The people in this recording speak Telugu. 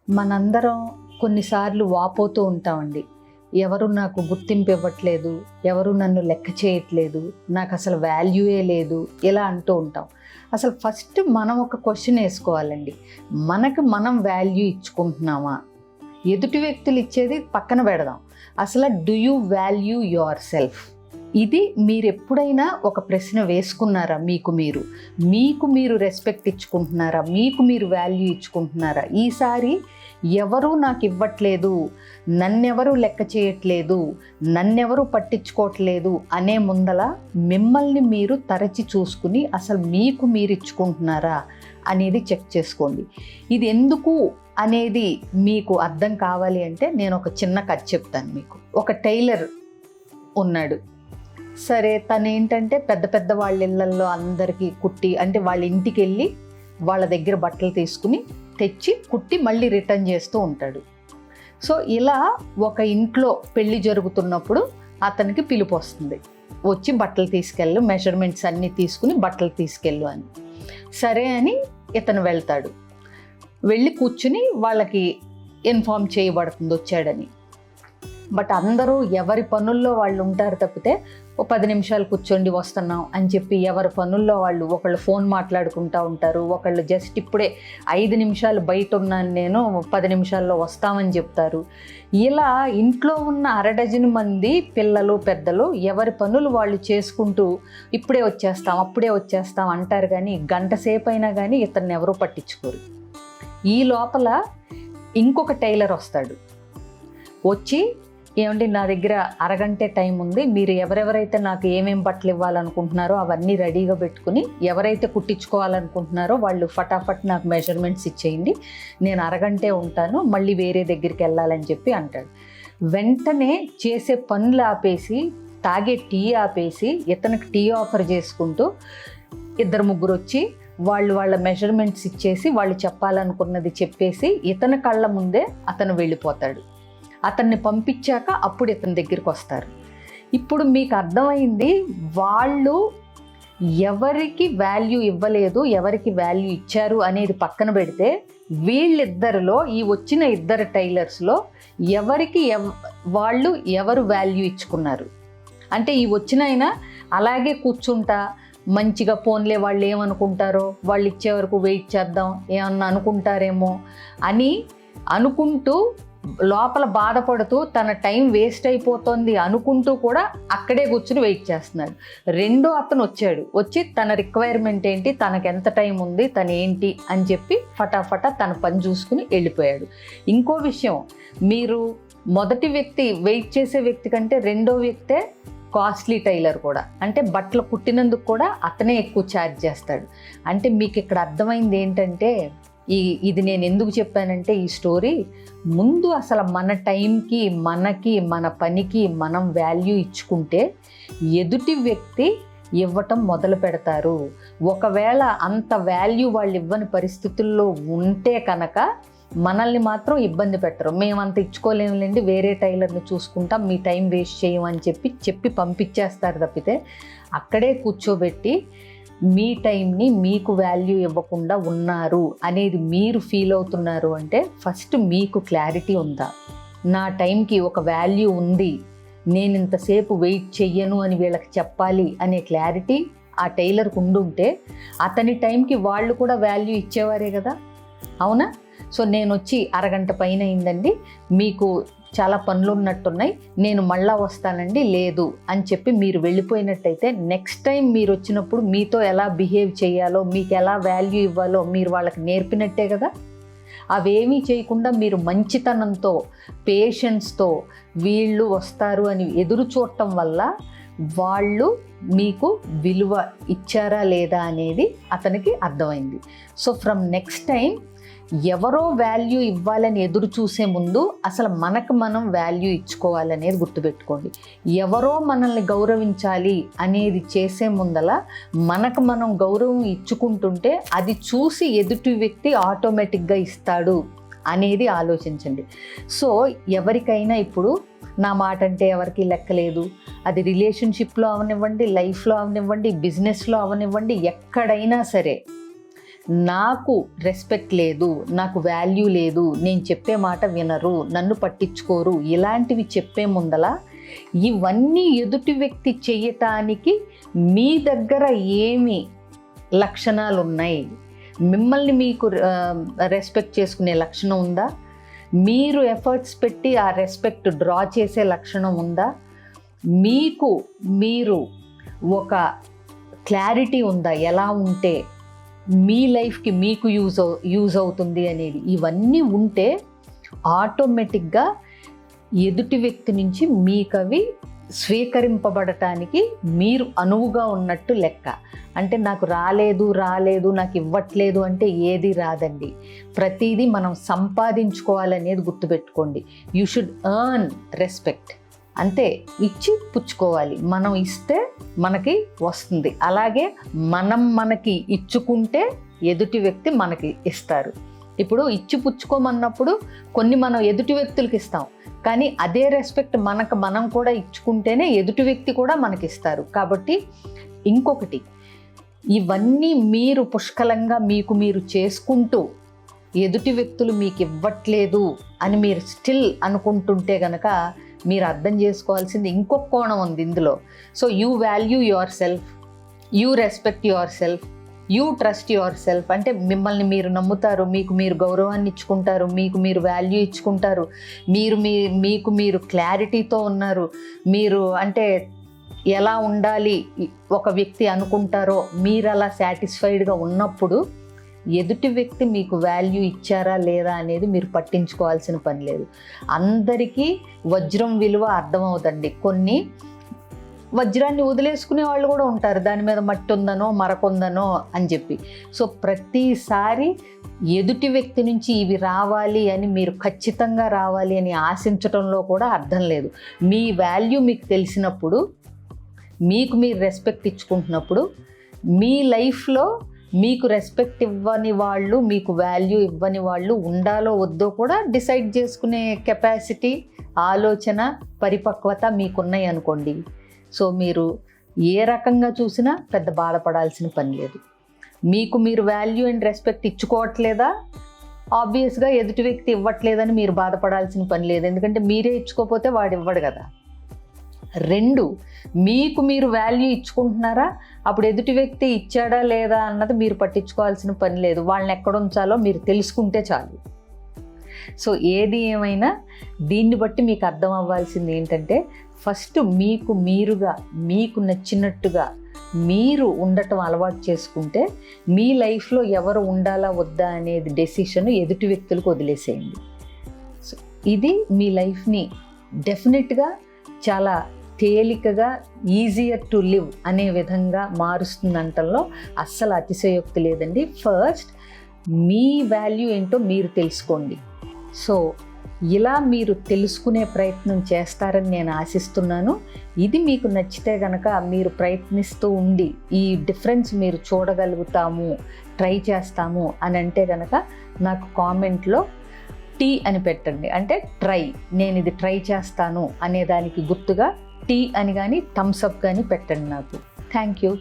మనందరం కొన్నిసార్లు వాపోతూ ఉంటామండి. ఎవరు నాకు గుర్తింపు ఇవ్వట్లేదు, ఎవరు నన్ను లెక్క చేయట్లేదు, నాకు అసలు వాల్యూయే లేదు, ఇలా అంటూ ఉంటాం. అసలు ఫస్ట్ మనం ఒక క్వశ్చన్ వేసుకోవాలండి. మనకు మనం వాల్యూ ఇచ్చుకుంటున్నామా? ఎదుటి వ్యక్తులు ఇచ్చేది పక్కన పెడదాం. అసలు do you value your self? ఇది మీరు ఎప్పుడైనా ఒక ప్రశ్న వేసుకున్నారా? మీకు మీరు రెస్పెక్ట్ ఇచ్చుకుంటున్నారా? మీకు మీరు వాల్యూ ఇచ్చుకుంటున్నారా? ఈసారి ఎవరూ నాకు ఇవ్వట్లేదు, నన్నెవరూ లెక్క చేయట్లేదు, నన్నెవరూ పట్టించుకోవట్లేదు అనే ముందల మిమ్మల్ని మీరు తరచి చూసుకుని అసలు మీకు మీరు ఇచ్చుకుంటున్నారా అనేది చెక్ చేసుకోండి. ఇది ఎందుకు అనేది మీకు అర్థం కావాలి అంటే నేను ఒక చిన్న కథ చెప్తాను మీకు. ఒక టైలర్ ఉన్నాడు. సరే, తను ఏంటంటే పెద్ద వాళ్ళ ఇళ్ళల్లో అందరికీ కుట్టి, అంటే వాళ్ళ ఇంటికి వెళ్ళి వాళ్ళ దగ్గర బట్టలు తీసుకుని తెచ్చి కుట్టి మళ్ళీ రిటర్న్ చేస్తూ ఉంటాడు. సో ఇలా ఒక ఇంట్లో పెళ్ళి జరుగుతున్నప్పుడు అతనికి పిలుపు వస్తుంది, వచ్చి బట్టలు తీసుకెళ్ళు, మెజర్మెంట్స్ అన్నీ తీసుకుని బట్టలు తీసుకెళ్ళు అని. సరే అని ఇతను వెళ్తాడు. వెళ్ళి కూర్చుని వాళ్ళకి ఇన్ఫార్మ్ చేయబడుతుంది వచ్చాడని. బట్ అందరూ ఎవరి పనుల్లో వాళ్ళు ఉంటారు తప్పితే ఓ 10 నిమిషాలు కూర్చోండి వస్తున్నాం అని చెప్పి ఎవరి పనుల్లో వాళ్ళు, ఒకళ్ళు ఫోన్ మాట్లాడుకుంటూ ఉంటారు, ఒకళ్ళు జస్ట్ ఇప్పుడే 5 నిమిషాలు బయట ఉన్నాను నేను, 10 నిమిషాల్లో వస్తామని చెప్తారు. ఇలా ఇంట్లో ఉన్న 6 డజన్ మంది పిల్లలు పెద్దలు ఎవరి పనులు వాళ్ళు చేసుకుంటూ ఇప్పుడే వచ్చేస్తాం అప్పుడే వచ్చేస్తాం అంటారు, కానీ గంట సేపు అయినా కానీ ఇతన్ని ఎవరూ పట్టించుకోరు. ఈ లోపల ఇంకొక టైలర్ వస్తాడు. వచ్చి, ఏమండి నా దగ్గర అరగంటే టైం ఉంది, మీరు ఎవరెవరైతే నాకు ఏమేం బట్టలు ఇవ్వాలనుకుంటున్నారో అవన్నీ రెడీగా పెట్టుకుని ఎవరైతే కుట్టించుకోవాలనుకుంటున్నారో వాళ్ళు ఫటాఫట్ నాకు మెజర్మెంట్స్ ఇచ్చేయండి, నేను అరగంటే ఉంటాను, మళ్ళీ వేరే దగ్గరికి వెళ్ళాలని చెప్పి అంటాడు. వెంటనే చేసే పనులు ఆపేసి, తాగే టీ ఆపేసి ఇతనికి టీ ఆఫర్ చేసుకుంటూ 2-3 వచ్చి వాళ్ళ మెజర్మెంట్స్ ఇచ్చేసి వాళ్ళు చెప్పాలనుకున్నది చెప్పేసి ఇతని కళ్ళ ముందే అతను వెళ్ళిపోతాడు. అతన్ని పంపించాక అప్పుడు ఇతని దగ్గరికి వస్తారు. ఇప్పుడు మీకు అర్థమైంది, వాళ్ళు ఎవరికి వాల్యూ ఇవ్వలేదు, ఎవరికి వాల్యూ ఇచ్చారు అనేది పక్కన పెడితే వీళ్ళిద్దరిలో, ఈ వచ్చిన 2 టైలర్స్లో ఎవరికి వాళ్ళు ఎవరు వాల్యూ ఇచ్చుకున్నారు అంటే, ఈ వచ్చిన ఆయన అలాగే కూర్చుంటా మంచిగా పోన్లే వాళ్ళు ఏమనుకుంటారో, వాళ్ళు ఇచ్చే వరకు వెయిట్ చేద్దాం ఏమన్నా అనుకుంటారేమో అని అనుకుంటూ లోపల బాధపడుతూ తన టైం వేస్ట్ అయిపోతుంది అనుకుంటూ కూడా అక్కడే కూర్చుని వెయిట్ చేస్తున్నాడు. రెండో అతను వచ్చి తన రిక్వైర్మెంట్ ఏంటి, తనకు ఎంత టైం ఉంది, తను ఏంటి అని చెప్పి ఫటాఫటా తన పని చూసుకుని వెళ్ళిపోయాడు. ఇంకో విషయం, మీరు మొదటి వ్యక్తి వెయిట్ చేసే వ్యక్తి కంటే రెండో వ్యక్తే కాస్ట్లీ టైలర్ కూడా, అంటే బట్టలు కుట్టినందుకు కూడా అతనే ఎక్కువ ఛార్జ్ చేస్తాడు. అంటే మీకు ఇక్కడ అర్థమైంది ఏంటంటే, ఇది నేను ఎందుకు చెప్పానంటే ఈ స్టోరీ, ముందు అసలు మన టైంకి, మనకి, మన పనికి మనం వాల్యూ ఇచ్చుకుంటే ఎదుటి వ్యక్తి ఇవ్వటం మొదలు పెడతారు. ఒకవేళ అంత వాల్యూ వాళ్ళు ఇవ్వని పరిస్థితుల్లో ఉంటే కనుక మనల్ని మాత్రం ఇబ్బంది పెట్టరు. మేమంత ఇచ్చుకోలేములేండి, వేరే టైలర్ని చూసుకుంటాం, మీ టైం వేస్ట్ చేయమని చెప్పి పంపించేస్తారు తప్పితే అక్కడే కూర్చోబెట్టి మీ టైంని మీకు వాల్యూ ఇవ్వకుండా ఉన్నారు అనేది మీరు ఫీల్ అవుతున్నారు అంటే ఫస్ట్ మీకు క్లారిటీ ఉందా? నా టైంకి ఒక వాల్యూ ఉంది, నేను ఇంతసేపు వెయిట్ చెయ్యను అని వీళ్ళకి చెప్పాలి అనే క్లారిటీ ఆ టైలర్కి ఉండుంటే అతని టైంకి వాళ్ళు కూడా వాల్యూ ఇచ్చేవారే కదా, అవునా? సో నేను వచ్చి అరగంట పైన అయిందండి, మీకు చాలా పనులు ఉన్నట్టున్నాయి, నేను మళ్ళా వస్తానండి, లేదు అని చెప్పి మీరు వెళ్ళిపోయినట్టయితే నెక్స్ట్ టైం మీరు వచ్చినప్పుడు మీతో ఎలా బిహేవ్ చేయాలో, మీకు ఎలా వాల్యూ ఇవ్వాలో మీరు వాళ్ళకి నేర్పినట్టే కదా. అవేమీ చేయకుండా మీరు మంచితనంతో, పేషెన్స్తో వీళ్ళు వస్తారు అని ఎదురు చూడటం వల్ల వాళ్ళు మీకు విలువ ఇచ్చారా లేదా అనేది అతనికి అర్థమైంది. సో ఫ్రమ్ నెక్స్ట్ టైం ఎవరో వాల్యూ ఇవ్వాలని ఎదురు చూసే ముందు అసలు మనకు మనం వాల్యూ ఇచ్చుకోవాలనేది గుర్తుపెట్టుకోండి. ఎవరో మనల్ని గౌరవించాలి అనేది చేసే ముందల మనకు మనం గౌరవం ఇచ్చుకుంటుంటే అది చూసి ఎదుటి వ్యక్తి ఆటోమేటిక్గా ఇస్తాడు అనేది ఆలోచించండి. సో ఎవరికైనా ఇప్పుడు నా మాట అంటే ఎవరికి లెక్కలేదు, అది రిలేషన్షిప్లో అవనివ్వండి, లైఫ్లో అవనివ్వండి, బిజినెస్లో అవనివ్వండి, ఎక్కడైనా సరే నాకు రెస్పెక్ట్ లేదు, నాకు వాల్యూ లేదు, నేను చెప్పే మాట వినరు, నన్ను పట్టించుకోరు, ఇలాంటివి చెప్పే ముందల ఇవన్నీ ఎదుటి వ్యక్తి చేయటానికి మీ దగ్గర ఏమి లక్షణాలు ఉన్నాయి? మిమ్మల్ని మీకు రెస్పెక్ట్ చేసుకునే లక్షణం ఉందా? మీరు ఎఫర్ట్స్ పెట్టి ఆ రెస్పెక్ట్ డ్రా చేసే లక్షణం ఉందా? మీకు మీరు ఒక క్లారిటీ ఉందా ఎలా ఉంటే మీ లైఫ్కి మీకు యూజ్ అవుతుంది అనేది? ఇవన్నీ ఉంటే ఆటోమేటిక్గా ఎదుటి వ్యక్తి నుంచి మీకు అవి స్వీకరింపబడటానికి మీరు అనువుగా ఉన్నట్టు లెక్క. అంటే నాకు రాలేదు, నాకు ఇవ్వట్లేదు అంటే ఏది రాదండి. ప్రతిదీ మనం సంపాదించుకోవాలనేది గుర్తుపెట్టుకోండి. You should earn respect. అంతే, ఇచ్చి పుచ్చుకోవాలి. మనం ఇస్తే మనకి వస్తుంది. అలాగే మనకి ఇచ్చుకుంటే ఎదుటి వ్యక్తి మనకి ఇస్తారు. ఇప్పుడు ఇచ్చి పుచ్చుకోమన్నప్పుడు కొన్ని మనం ఎదుటి వ్యక్తులకి ఇస్తాం, కానీ అదే రెస్పెక్ట్ మనం కూడా ఇచ్చుకుంటేనే ఎదుటి వ్యక్తి కూడా మనకి ఇస్తారు. కాబట్టి ఇంకొకటి, ఇవన్నీ మీరు పుష్కలంగా మీకు మీరు చేసుకుంటూ ఎదుటి వ్యక్తులు మీకు ఇవ్వట్లేదు అని మీరు స్టిల్ అనుకుంటుంటే కనుక మీరు అర్థం చేసుకోవాల్సింది ఇంకొక కోణం ఉంది ఇందులో. So you value your self, you respect your self, you trust your self. అంటే మిమ్మల్ని మీరు నమ్ముతారు, మీకు మీరు గౌరవాన్ని ఇచ్చుకుంటారు, మీకు మీరు వాల్యూ ఇచ్చుకుంటారు, మీకు మీరు క్లారిటీతో ఉన్నారు. మీరు అంటే ఎలా ఉండాలి ఒక వ్యక్తి అనుకుంటారో మీరు అలా సాటిస్ఫైడ్గా ఉన్నప్పుడు ఎదుటి వ్యక్తి మీకు వాల్యూ ఇచ్చారా లేదా అనేది మీరు పట్టించుకోవాల్సిన పని లేదు. అందరికీ వజ్రం విలువ అర్థమవుతండి. కొన్ని వజ్రాన్ని వదిలేసుకునే వాళ్ళు కూడా ఉంటారు, దాని మీద మట్టి ఉందనో మరకుందనో అని చెప్పి. సో ప్రతిసారి ఎదుటి వ్యక్తి నుంచి ఇవి రావాలి అని మీరు ఖచ్చితంగా రావాలి అని ఆశించడంలో కూడా అర్థం లేదు. మీ వాల్యూ మీకు తెలిసినప్పుడు, మీకు మీరు రెస్పెక్ట్ ఇచ్చుకుంటున్నప్పుడు, మీ లైఫ్లో మీకు రెస్పెక్ట్ ఇవ్వని వాళ్ళు, మీకు వాల్యూ ఇవ్వని వాళ్ళు ఉండాలో వద్దో కూడా డిసైడ్ చేసుకునే కెపాసిటీ, ఆలోచన, పరిపక్వత మీకున్నాయి అనుకోండి. సో మీరు ఏ రకంగా చూసినా పెద్ద బాధపడాల్సిన పని లేదు. మీకు మీరు వాల్యూ అండ్ రెస్పెక్ట్ ఇచ్చుకోవట్లేదా? ఆబ్వియస్గా ఎదుటి వ్యక్తి ఇవ్వట్లేదని మీరు బాధపడాల్సిన పని లేదు, ఎందుకంటే మీరే ఇచ్చుకోకపోతే వాడు ఇవ్వడు కదా. 2, మీకు మీరు వాల్యూ ఇచ్చుకుంటున్నారా? అప్పుడు ఎదుటి వ్యక్తి ఇచ్చాడా లేదా అన్నది మీరు పట్టించుకోవాల్సిన పని లేదు. వాళ్ళని ఎక్కడ ఉంచాలో మీరు తెలుసుకుంటే చాలు. సో ఏది ఏమైనా దీన్ని బట్టి మీకు అర్థం అవ్వాల్సింది ఏంటంటే, ఫస్ట్ మీకు మీరుగా, మీకు నచ్చినట్టుగా మీరు ఉండటం అలవాటు చేసుకుంటే మీ లైఫ్లో ఎవరు ఉండాలా వద్దా అనేది డెసిషన్ ఎదుటి వ్యక్తులకు వదిలేసేయండి. సో ఇది మీ లైఫ్ని డెఫినెట్గా చాలా తేలికగా, ఈజియర్ టు లివ్ అనే విధంగా మారుస్తుందంటంలో అస్సలు అతిశయోక్తి లేదండి. ఫస్ట్ మీ వాల్యూ ఏంటో మీరు తెలుసుకోండి. సో ఇలా మీరు తెలుసుకునే ప్రయత్నం చేస్తారని నేను ఆశిస్తున్నాను. ఇది మీకు నచ్చితే కనుక మీరు ప్రయత్నిస్తూ ఉండి ఈ డిఫరెన్స్ మీరు చూడగలుగుతాము, ట్రై చేస్తాము అని అంటే కనుక నాకు కామెంట్లో టీ అని పెట్టండి. అంటే ట్రై, నేను ఇది ట్రై చేస్తాను అనే దానికి గుర్తుగా టీ అని కానీ థమ్స్ అప్ కానీ పెట్టండి నాకు. Thank you.